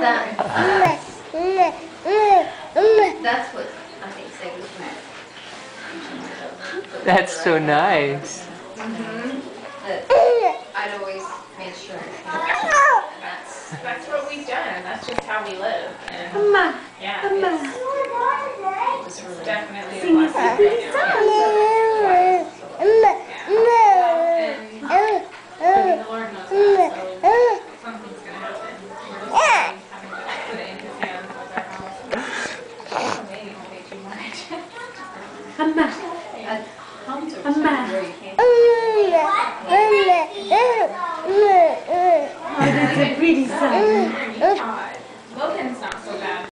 that. That's what I think Segler's meant. That's so nice. That I'd always made sure. That's what we've done. That's just how we live. And yeah, it's definitely a blessing. And the Lord knows that, so something's going to happen. We're just having to put it in His hands with our house. Maybe too much.